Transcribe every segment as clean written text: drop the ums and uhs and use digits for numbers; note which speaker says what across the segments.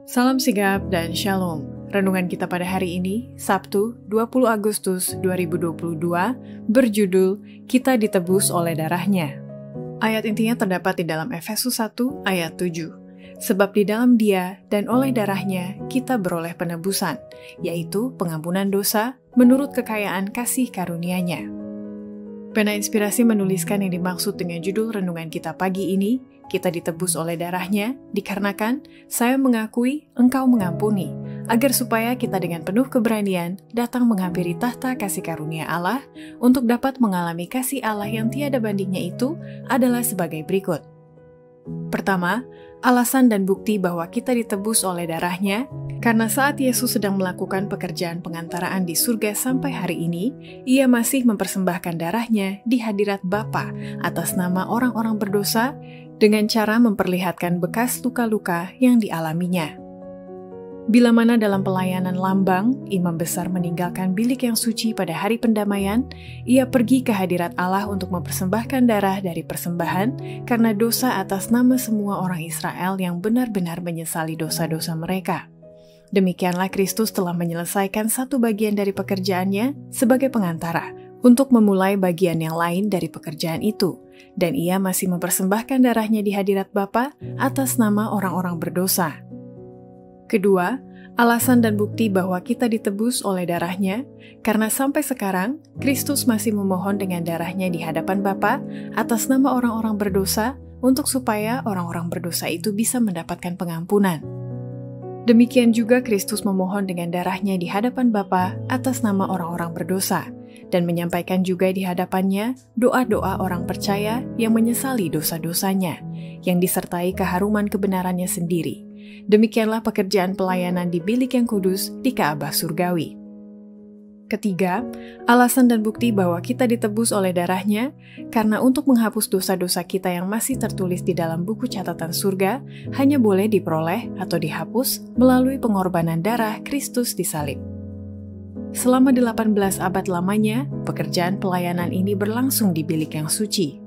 Speaker 1: Salam sigap dan shalom. Renungan kita pada hari ini, Sabtu 20 Agustus 2022, berjudul Kita Ditebus oleh Darahnya. Ayat intinya terdapat di dalam Efesus 1 ayat 7. Sebab di dalam Dia dan oleh darahnya kita beroleh penebusan, yaitu pengampunan dosa menurut kekayaan kasih karunia-Nya. Pena Inspirasi menuliskan yang dimaksud dengan judul renungan kita pagi ini, kita ditebus oleh darahnya, dikarenakan saya mengakui engkau mengampuni, agar supaya kita dengan penuh keberanian datang menghampiri tahta kasih karunia Allah untuk dapat mengalami kasih Allah yang tiada bandingnya itu adalah sebagai berikut. Pertama, alasan dan bukti bahwa kita ditebus oleh darahnya, karena saat Yesus sedang melakukan pekerjaan pengantaraan di surga sampai hari ini, Ia masih mempersembahkan darahnya di hadirat Bapa atas nama orang-orang berdosa dengan cara memperlihatkan bekas luka-luka yang dialaminya. Bila mana dalam pelayanan lambang, imam besar meninggalkan bilik yang suci pada hari pendamaian, ia pergi ke hadirat Allah untuk mempersembahkan darah dari persembahan karena dosa atas nama semua orang Israel yang benar-benar menyesali dosa-dosa mereka. Demikianlah Kristus telah menyelesaikan satu bagian dari pekerjaannya sebagai pengantara untuk memulai bagian yang lain dari pekerjaan itu, dan ia masih mempersembahkan darahnya di hadirat Bapa atas nama orang-orang berdosa. Kedua, alasan dan bukti bahwa kita ditebus oleh darahnya, karena sampai sekarang, Kristus masih memohon dengan darahnya di hadapan Bapa atas nama orang-orang berdosa untuk supaya orang-orang berdosa itu bisa mendapatkan pengampunan. Demikian juga Kristus memohon dengan darahnya di hadapan Bapa atas nama orang-orang berdosa, dan menyampaikan juga di hadapannya doa-doa orang percaya yang menyesali dosa-dosanya, yang disertai keharuman kebenarannya sendiri. Demikianlah pekerjaan pelayanan di bilik yang kudus di Ka'bah surgawi. Ketiga, alasan dan bukti bahwa kita ditebus oleh darahnya, karena untuk menghapus dosa-dosa kita yang masih tertulis di dalam buku catatan surga, hanya boleh diperoleh atau dihapus melalui pengorbanan darah Kristus di salib. Selama 18 abad lamanya, pekerjaan pelayanan ini berlangsung di bilik yang suci.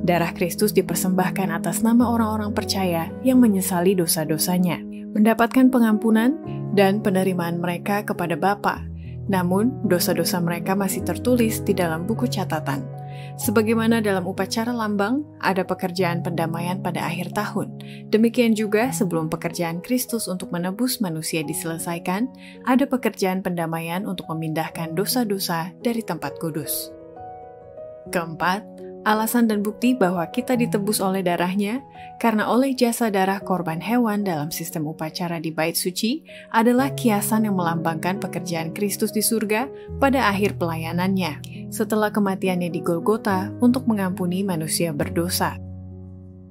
Speaker 1: Darah Kristus dipersembahkan atas nama orang-orang percaya yang menyesali dosa-dosanya, mendapatkan pengampunan dan penerimaan mereka kepada Bapa. Namun, dosa-dosa mereka masih tertulis di dalam buku catatan. Sebagaimana dalam upacara lambang, ada pekerjaan pendamaian pada akhir tahun. Demikian juga sebelum pekerjaan Kristus untuk menebus manusia diselesaikan, ada pekerjaan pendamaian untuk memindahkan dosa-dosa dari tempat kudus. Keempat, alasan dan bukti bahwa kita ditebus oleh darahnya, karena oleh jasa darah korban hewan dalam sistem upacara di Bait Suci adalah kiasan yang melambangkan pekerjaan Kristus di surga pada akhir pelayanannya, setelah kematiannya di Golgota untuk mengampuni manusia berdosa.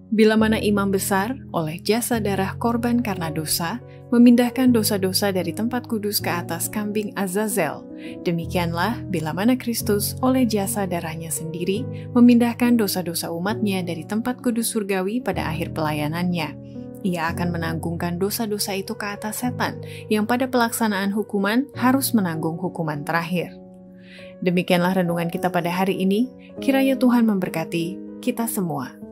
Speaker 1: Bila mana imam besar, oleh jasa darah korban karena dosa, memindahkan dosa-dosa dari tempat kudus ke atas kambing Azazel, demikianlah bila mana Kristus oleh jasa darahnya sendiri memindahkan dosa-dosa umatnya dari tempat kudus surgawi pada akhir pelayanannya. Ia akan menanggungkan dosa-dosa itu ke atas setan, yang pada pelaksanaan hukuman harus menanggung hukuman terakhir. Demikianlah renungan kita pada hari ini, kiranya Tuhan memberkati kita semua.